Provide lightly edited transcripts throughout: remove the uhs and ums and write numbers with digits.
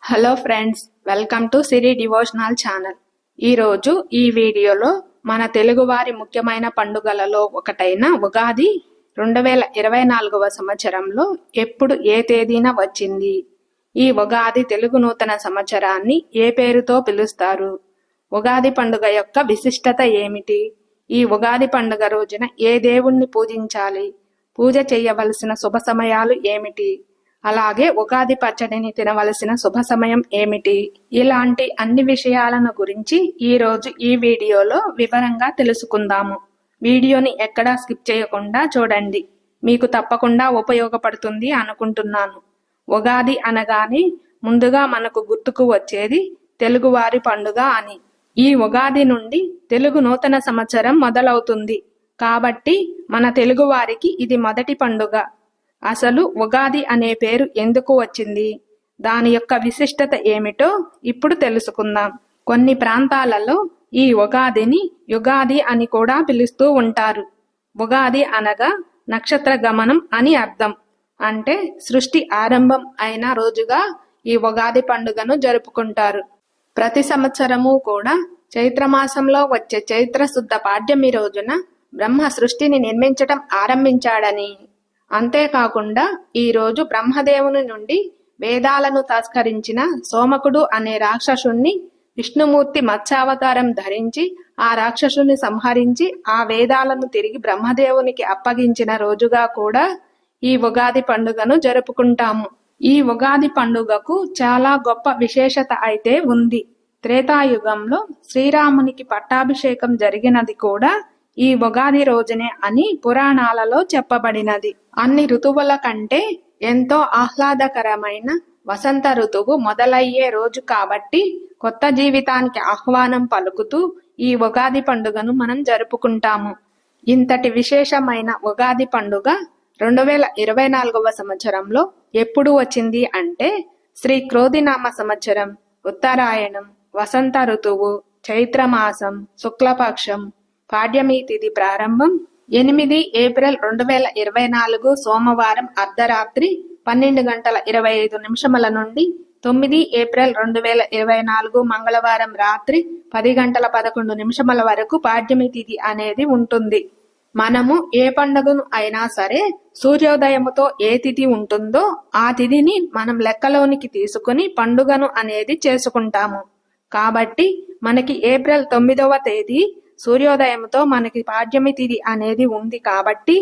Hello friends, welcome to Siri devotional channel. ఈరోజు ఈ వీడియోలో మన తెలుగువారి ముఖ్యమైన పండుగలలో ఒకటైన ఉగాది 2024వ సంవత్సరంలో ఎప్పుడు ఏ తేదీన వచ్చింది, ఈ ఉగాది తెలుగు నూతన సంవత్సరాన్ని ఏ పేరుతో పిలుస్తారు, ఉగాది పండుగ యొక్క విశిష్టత ఏమిటి, ఈ ఉగాది పండుగ రోజున ఏ దేవుణ్ణి పూజించాలి, పూజ చేయవలసిన శుభ సమయాలు ఏమిటి, అలాగే ఉగాది పచ్చడిని తినవలసిన శుభ సమయం ఏమిటి, ఇలాంటి అన్ని విషయాలను గురించి ఈ రోజు ఈ వీడియోలో వివరంగా తెలుసుకుందాము. వీడియోని ఎక్కడా స్కిప్ చేయకుండా చూడండి, మీకు తప్పకుండా ఉపయోగపడుతుంది అనుకుంటున్నాను. ఉగాది అనగానే ముందుగా మనకు గుర్తుకు వచ్చేది తెలుగువారి పండుగ అని. ఈ ఉగాది నుండి తెలుగు నూతన సంవత్సరం మొదలవుతుంది కాబట్టి మన తెలుగువారికి ఇది మొదటి పండుగ. అసలు ఉగాది అనే పేరు ఎందుకు వచ్చింది, దాని యొక్క విశిష్టత ఏమిటో ఇప్పుడు తెలుసుకుందాం. కొన్ని ప్రాంతాలలో ఈ ఉగాదిని యుగాది అని కూడా పిలుస్తూ ఉంటారు. ఉగాది అనగా నక్షత్ర గమనం అని అర్థం. అంటే సృష్టి ఆరంభం అయిన రోజుగా ఈ ఉగాది పండుగను జరుపుకుంటారు. ప్రతి సంవత్సరము కూడా చైత్రమాసంలో వచ్చే చైత్ర శుద్ధ పాడ్యమి రోజున బ్రహ్మ సృష్టిని నిర్మించటం ఆరంభించాడని, అంతేకాకుండా ఈ రోజు బ్రహ్మదేవుని నుండి వేదాలను తస్కరించిన సోమకుడు అనే రాక్షసుణ్ణి విష్ణుమూర్తి మత్స్యావతారం ధరించి ఆ రాక్షసుని సంహరించి ఆ వేదాలను తిరిగి బ్రహ్మదేవునికి అప్పగించిన రోజుగా కూడా ఈ ఉగాది పండుగను జరుపుకుంటాము. ఈ ఉగాది పండుగకు చాలా గొప్ప విశేషత అయితే ఉంది. త్రేతాయుగంలో శ్రీరామునికి పట్టాభిషేకం జరిగినది కూడా ఈ ఉగాది రోజునే అని పురాణాలలో చెప్పబడినది. అన్ని ఋతువుల కంటే ఎంతో ఆహ్లాదకరమైన వసంత ఋతువు మొదలయ్యే రోజు కాబట్టి కొత్త జీవితానికి ఆహ్వానం పలుకుతూ ఈ ఉగాది పండుగను మనం జరుపుకుంటాము. ఇంతటి విశేషమైన ఉగాది పండుగ 2024వ సంవత్సరంలో ఎప్పుడు వచ్చింది అంటే శ్రీ క్రోధినామ సంవత్సరం, ఉత్తరాయణం, వసంత ఋతువు, చైత్రమాసం, శుక్లపక్షం, పాడ్యమి తిథి ప్రారంభం 8 ఏప్రిల్ 2024 సోమవారం అర్ధరాత్రి 12:25 నుండి 9 ఏప్రిల్ 2024 మంగళవారం రాత్రి 10:11 వరకు పాడ్యమి తిథి అనేది ఉంటుంది. మనము ఏ పండుగను అయినా సరే సూర్యోదయముతో ఏ తిథి ఉంటుందో ఆ తిథిని మనం లెక్కలోనికి తీసుకుని పండుగను అనేది చేసుకుంటాము. కాబట్టి మనకి ఏప్రిల్ 9వ తేదీ సూర్యోదయంతో మనకి పాడ్యమి తిథి అనేది ఉంది కాబట్టి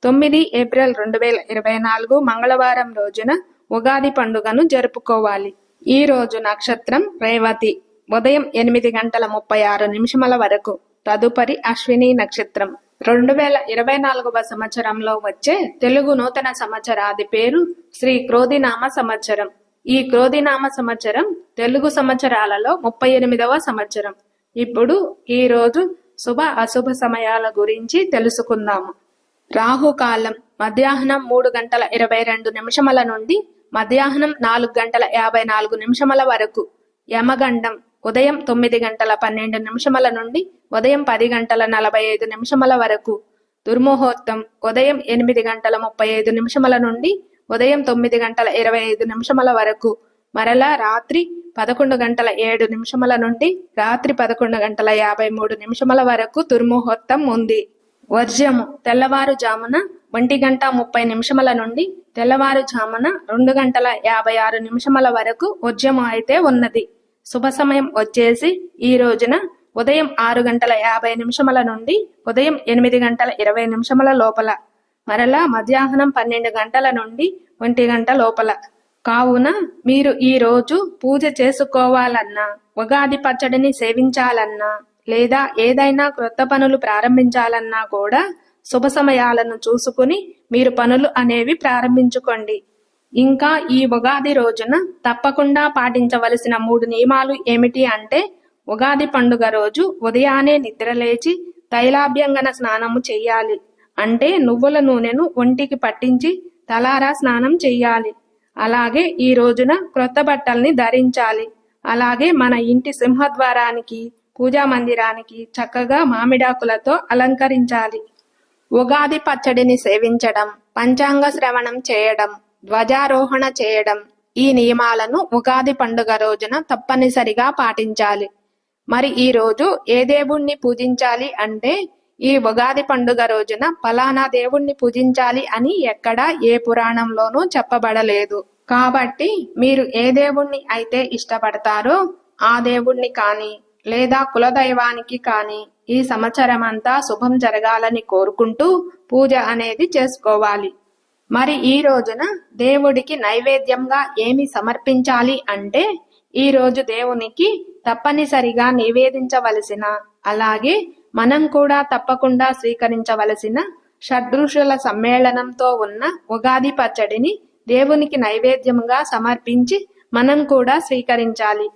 9 ఏప్రిల్ 2024 మంగళవారం రోజున ఉగాది పండుగను జరుపుకోవాలి. ఈ రోజు నక్షత్రం రేవతి, ఉదయం 8:36 వరకు. తదుపరి అశ్విని నక్షత్రం. 2024వ సంవత్సరంలో వచ్చే తెలుగు నూతన సంవత్సరాది పేరు శ్రీ క్రోధినామ సంవత్సరం. ఈ క్రోధినామ సంవత్సరం తెలుగు సంవత్సరాలలో 38వ సంవత్సరం. ఇప్పుడు ఈ రోజు శుభ అశుభ సమయాల గురించి తెలుసుకుందాము. రాహుకాలం మధ్యాహ్నం 3:22 నుండి మధ్యాహ్నం 4:54 వరకు. యమగండం ఉదయం 9:12 నుండి ఉదయం 10:45 వరకు. దుర్ముహూర్తం ఉదయం 8:35 నుండి ఉదయం 9:25 వరకు. మరలా రాత్రి 11:07 నుండి రాత్రి 11:53 వరకు దుర్ముహూర్తం ఉంది. వర్జ్యము తెల్లవారుజామున 1:30 నుండి తెల్లవారుజామున 2:56 వరకు వర్జ్యము అయితే ఉన్నది. శుభ సమయం వచ్చేసి ఈ రోజున ఉదయం 6:50 నుండి ఉదయం 8:20 లోపల. మరలా మధ్యాహ్నం 12 గంటల నుండి 1 గంట లోపల. కావున మీరు ఈ రోజు పూజ చేసుకోవాలన్నా, ఉగాది పచ్చడిని సేవించాలన్నా, లేదా ఏదైనా క్రొత్త పనులు ప్రారంభించాలన్నా కూడా శుభ సమయాలను చూసుకుని మీరు పనులు అనేవి ప్రారంభించుకోండి. ఇంకా ఈ ఉగాది రోజున తప్పకుండా పాటించవలసిన 3 నియమాలు ఏమిటి అంటే, ఉగాది పండుగ రోజు ఉదయాన్నే నిద్రలేచి తైలాభ్యంగన స్నానము చెయ్యాలి. అంటే నువ్వుల నూనెను ఒంటికి పట్టించి తలారా స్నానం చెయ్యాలి. అలాగే ఈ రోజున క్రొత్త బట్టల్ని ధరించాలి. అలాగే మన ఇంటి సింహద్వారానికి, పూజా మందిరానికి చక్కగా మామిడాకులతో అలంకరించాలి. ఉగాది పచ్చడిని సేవించడం, పంచాంగ శ్రవణం చేయడం, ధ్వజారోహణ చేయడం, ఈ నియమాలను ఉగాది పండుగ రోజున తప్పనిసరిగా పాటించాలి. మరి ఈ రోజు ఏ దేవుణ్ణి పూజించాలి అంటే ఈ ఉగాది పండుగ రోజున ఫలానా దేవుణ్ణి పూజించాలి అని ఎక్కడా ఏ పురాణంలోనూ చెప్పబడలేదు. కాబట్టి మీరు ఏ దేవుణ్ణి అయితే ఇష్టపడతారో ఆ దేవుణ్ణి కానీ లేదా కులదైవానికి కానీ ఈ సంవత్సరమంతా శుభం జరగాలని కోరుకుంటూ పూజ అనేది చేసుకోవాలి. మరి ఈ రోజున దేవుడికి నైవేద్యంగా ఏమి సమర్పించాలి అంటే ఈ రోజు దేవునికి తప్పనిసరిగా నివేదించవలసిన, అలాగే మనం కూడా తప్పకుండా స్వీకరించవలసిన షడ్రుచుల సమ్మేళనంతో ఉన్న ఉగాది పచ్చడిని దేవునికి నైవేద్యంగా సమర్పించి మనం కూడా స్వీకరించాలి.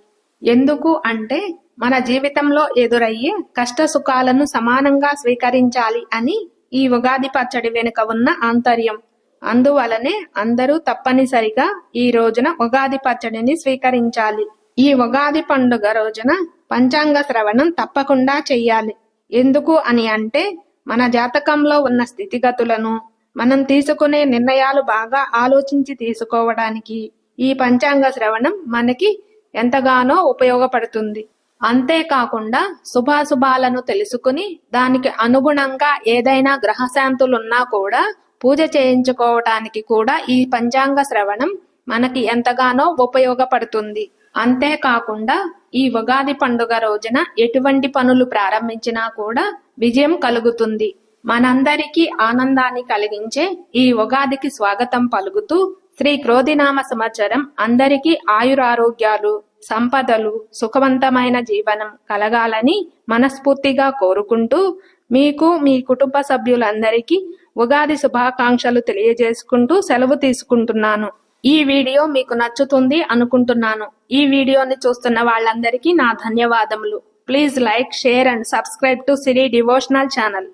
ఎందుకు అంటే మన జీవితంలో ఎదురయ్యే కష్ట సుఖాలను సమానంగా స్వీకరించాలి అని ఈ ఉగాది పచ్చడి వెనుక ఉన్న ఆంతర్యం. అందువలనే అందరూ తప్పనిసరిగా ఈ రోజున ఉగాది పచ్చడిని స్వీకరించాలి. ఈ ఉగాది పండుగ రోజున పంచాంగ శ్రవణం తప్పకుండా చెయ్యాలి. ఎందుకు అని అంటే మన జాతకంలో ఉన్న స్థితిగతులను మనం తీసుకునే నిర్ణయాలు బాగా ఆలోచించి తీసుకోవడానికి ఈ పంచాంగ శ్రవణం మనకి ఎంతగానో ఉపయోగపడుతుంది. అంతేకాకుండా శుభాశుభాలను తెలుసుకుని దానికి అనుగుణంగా ఏదైనా గ్రహశాంతులున్నా కూడా పూజ చేయించుకోవటానికి కూడా ఈ పంచాంగ శ్రవణం మనకి ఎంతగానో ఉపయోగపడుతుంది. అంతేకాకుండా ఈ ఉగాది పండుగ రోజున ఎటువంటి పనులు ప్రారంభించినా కూడా విజయం కలుగుతుంది. మనందరికీ ఆనందాన్ని కలిగించే ఈ ఉగాదికి స్వాగతం పలుకుతూ శ్రీ క్రోధినామ సంవత్సరం అందరికీ ఆయురారోగ్యాలు, సంపదలు, సుఖవంతమైన జీవనం కలగాలని మనస్ఫూర్తిగా కోరుకుంటూ మీకు మీ కుటుంబ సభ్యులందరికీ ఉగాది శుభాకాంక్షలు తెలియజేసుకుంటూ సెలవు తీసుకుంటున్నాను. ఈ వీడియో మీకు నచ్చుతుంది అనుకుంటున్నాను. ఈ వీడియోని చూస్తున్న వాళ్ళందరికీ నా ధన్యవాదములు. Please like, share and subscribe to Siri devotional channel.